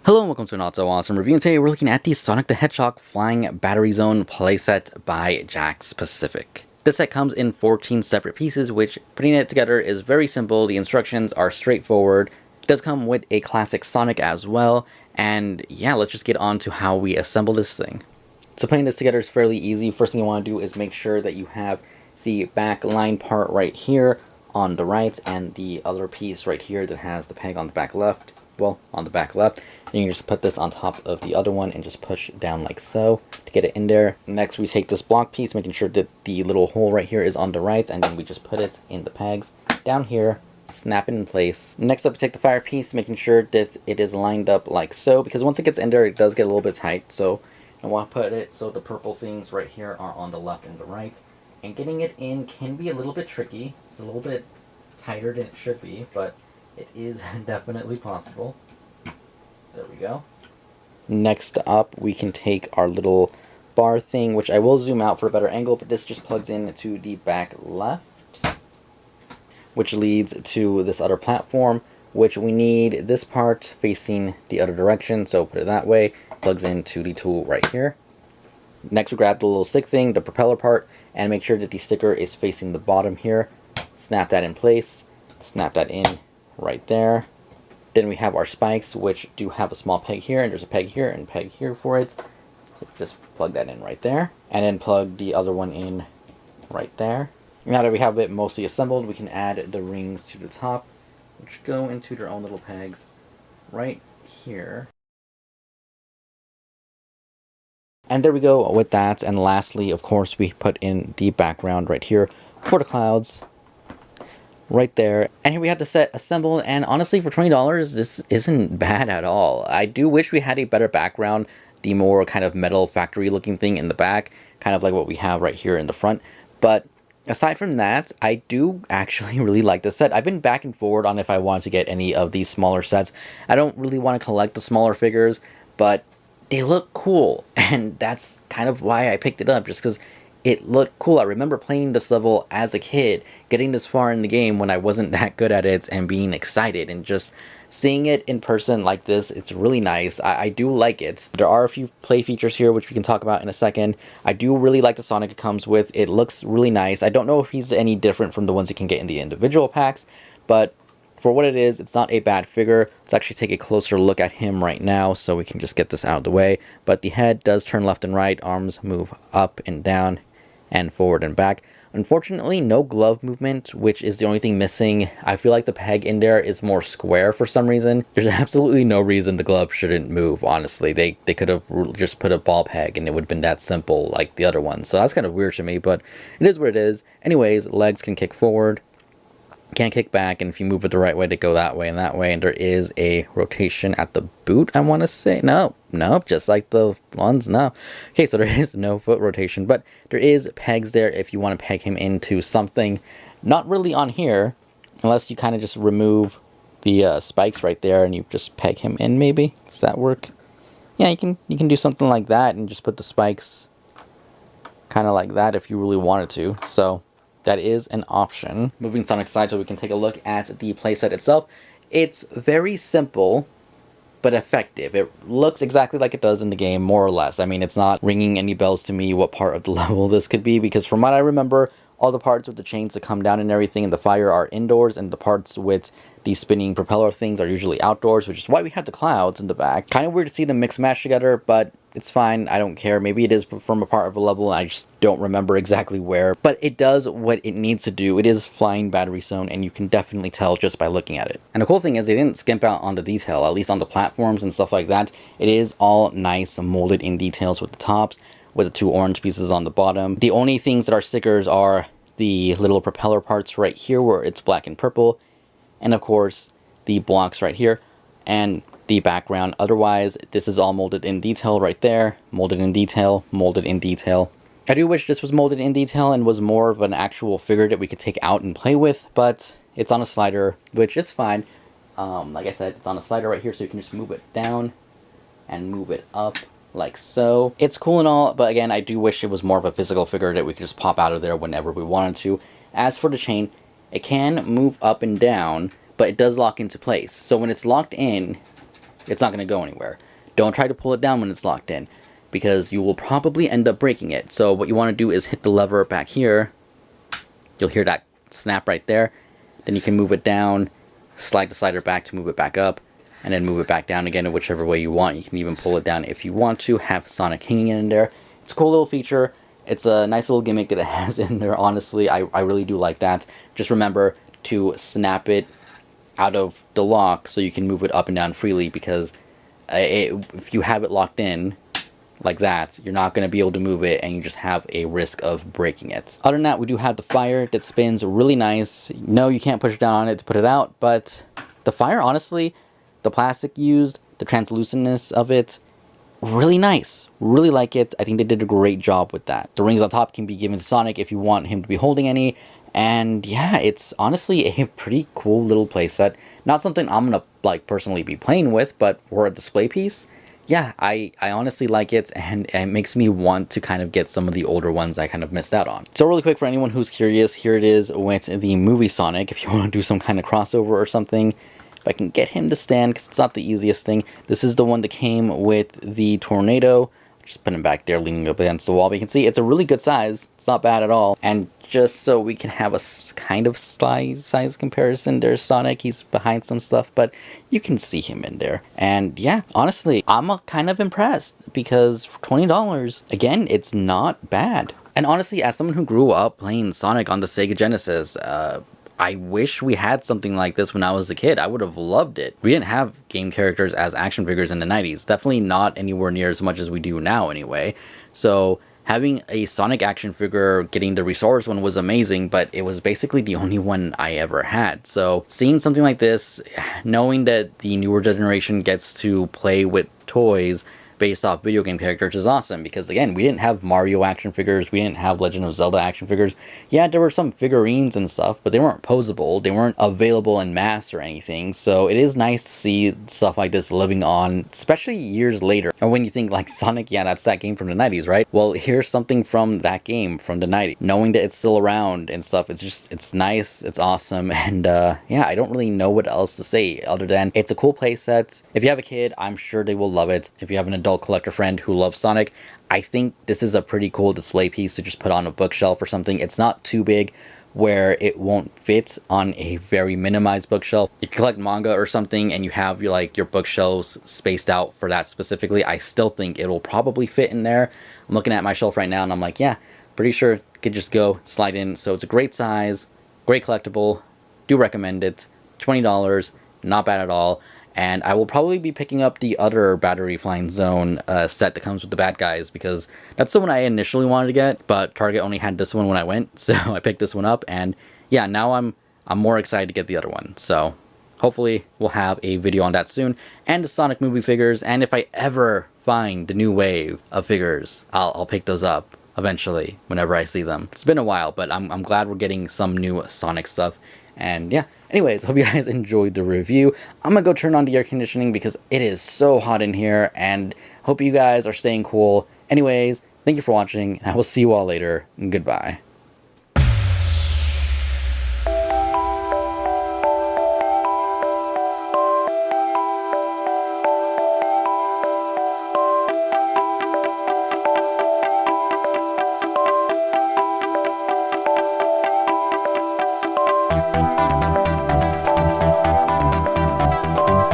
Hello and welcome to an Auto Awesome review, and today we're looking at the Sonic the Hedgehog Flying Battery Zone playset by Jakks Pacific. This set comes in 14 separate pieces, which putting it together is very simple. The instructions are straightforward. It does come with a classic Sonic as well, and yeah, let's just get on to how we assemble this thing. So putting this together is fairly easy. First thing you want to do is make sure that you have the back line part right here on the right, and the other piece right here that has the peg on the back left. Well, on the back left. And you can just put this on top of the other one and just push down like so to get it in there. Next, we take this block piece, making sure that the little hole right here is on the right, and then we just put it in the pegs down here, snap it in place. Next up, we take the fire piece, making sure that it is lined up like so, because once it gets in there, it does get a little bit tight. So I want to put it so the purple things right here are on the left and the right. And getting it in can be a little bit tricky. It's a little bit tighter than it should be, but it is definitely possible. There we go. Next up, we can take our little bar thing, which I will zoom out for a better angle, but this just plugs in to the back left, which leads to this other platform, which we need this part facing the other direction, so put it that way. Plugs into the tool right here. Next, we grab the little stick thing, the propeller part, and make sure that the sticker is facing the bottom here. Snap that in place, snap that in right there. Then we have our spikes, which do have a small peg here, and there's a peg here and peg here for it. So just plug that in right there, and then plug the other one in right there. Now that we have it mostly assembled, we can add the rings to the top, which go into their own little pegs right here. And there we go with that. And lastly, of course, we put in the background right here for the clouds. Right there. And here we have the set assembled, and honestly for $20 this isn't bad at all. I do wish we had a better background, the more kind of metal factory looking thing in the back, kind of like what we have right here in the front. But aside from that, I do actually really like this set. I've been back and forward on if I want to get any of these smaller sets. I don't really want to collect the smaller figures, but they look cool, and that's kind of why I picked it up, just because it looked cool. I remember playing this level as a kid, getting this far in the game when I wasn't that good at it, and being excited, and just seeing it in person like this, it's really nice. I do like it. There are a few play features here which we can talk about in a second. I do really like the Sonic it comes with. It looks really nice. I don't know if he's any different from the ones you can get in the individual packs, but for what it is, it's not a bad figure. Let's actually take a closer look at him right now so we can just get this out of the way. But the head does turn left and right, arms move up and down, and forward and back. Unfortunately, no glove movement, which is the only thing missing. I feel like the peg in there is more square for some reason. There's absolutely no reason the glove shouldn't move, honestly. They could have just put a ball peg and it would have been that simple like the other ones. So that's kind of weird to me, but it is what it is. Anyways, legs can kick forward, can kick back, and if you move it the right way, to go that way, and there is a rotation at the boot, I want to say. No, just like the ones, no. Okay, so there is no foot rotation, but there is pegs there if you want to peg him into something. Not really on here, unless you kind of just remove the spikes right there and you just peg him in, maybe. Does that work? Yeah, you can do something like that and just put the spikes kind of like that if you really wanted to. So that is an option. Moving Sonic side so we can take a look at the playset itself. It's very simple, but effective. It looks exactly like it does in the game, more or less. I mean, it's not ringing any bells to me what part of the level this could be, because from what I remember, all the parts with the chains that come down and everything and the fire are indoors, and the parts with the spinning propeller things are usually outdoors, which is why we have the clouds in the back. Kind of weird to see them mix match together, but it's fine. I don't care. Maybe it is from a part of a level and I just don't remember exactly where. But it does what it needs to do. It is flying battery zone, and you can definitely tell just by looking at it. And the cool thing is they didn't skimp out on the detail, at least on the platforms and stuff like that. It is all nice molded in details with the tops, with the two orange pieces on the bottom. The only things that are stickers are the little propeller parts right here where it's black and purple, and of course the blocks right here, and the background. Otherwise, this is all molded in detail right there. Molded in detail, molded in detail. I do wish this was molded in detail and was more of an actual figure that we could take out and play with, but it's on a slider, which is fine. Like I said, it's on a slider right here, so you can just move it down and move it up like so. It's cool and all, but again, I do wish it was more of a physical figure that we could just pop out of there whenever we wanted to. As for the chain, it can move up and down, but it does lock into place. So when it's locked in, it's not going to go anywhere. Don't try to pull it down when it's locked in, because you will probably end up breaking it. So what you want to do is hit the lever back here. You'll hear that snap right there. Then you can move it down, slide the slider back to move it back up, and then move it back down again in whichever way you want. You can even pull it down if you want to, have Sonic hanging in there. It's a cool little feature. It's a nice little gimmick that it has in there, honestly. I really do like that. Just remember to snap it out of the lock so you can move it up and down freely, because if you have it locked in like that, you're not going to be able to move it, and you just have a risk of breaking it. Other than that, we do have the fire that spins really nice. No, you can't push down on it to put it out, but the fire, honestly, the plastic used, the translucentness of it, really nice. Really like it. I think they did a great job with that. The rings on top can be given to Sonic if you want him to be holding any. And yeah, it's honestly a pretty cool little playset. Not something I'm gonna like personally be playing with, but for a display piece, yeah, I honestly like it, and it makes me want to kind of get some of the older ones I kind of missed out on. So really quick, for anyone who's curious, here it is with the movie Sonic, if you want to do some kind of crossover or something. If I can get him to stand, because it's not the easiest thing. This is the one that came with the Tornado. Just put him back there leaning up against the wall. But you can see it's a really good size. It's not bad at all. And just so we can have a kind of size comparison, there's Sonic. He's behind some stuff, but you can see him in there. And yeah, honestly, I'm kind of impressed, because for $20, again, it's not bad. And honestly, as someone who grew up playing Sonic on the Sega Genesis, I wish we had something like this when I was a kid. I would have loved it. We didn't have game characters as action figures in the 90s. Definitely not anywhere near as much as we do now anyway. So having a Sonic action figure, getting the Resource one was amazing, but it was basically the only one I ever had. So seeing something like this, knowing that the newer generation gets to play with toys based off video game characters is awesome, because again, we didn't have Mario action figures, we didn't have Legend of Zelda action figures. Yeah, there were some figurines and stuff, but they weren't posable, they weren't available en masse or anything, so it is nice to see stuff like this living on, especially years later. And when you think like Sonic, yeah, that's that game from the 90s, right? Well, here's something from that game from the 90s. Knowing that it's still around and stuff, it's nice, it's awesome, and yeah, I don't really know what else to say other than it's a cool playset. If you have a kid, I'm sure they will love it. If you have an adult collector friend who loves Sonic, I think this is a pretty cool display piece to just put on a bookshelf or something. It's not too big where it won't fit on a very minimized bookshelf. If you collect manga or something and you have your bookshelves spaced out for that specifically, I still think it'll probably fit in there. I'm looking at my shelf right now and I'm like, yeah, pretty sure it could just go slide in. So it's a great size, great collectible, do recommend it. $20, not bad at all. And I will probably be picking up the other Battery Flying Zone set that comes with the bad guys, because that's the one I initially wanted to get, but Target only had this one when I went, so I picked this one up. And yeah, now I'm more excited to get the other one. So hopefully we'll have a video on that soon, and the Sonic movie figures. And if I ever find the new wave of figures, I'll pick those up eventually whenever I see them. It's been a while, but I'm glad we're getting some new Sonic stuff. And yeah, anyways, hope you guys enjoyed the review. I'm gonna go turn on the air conditioning because it is so hot in here, and hope you guys are staying cool. Anyways, thank you for watching, and I will see you all later. Goodbye.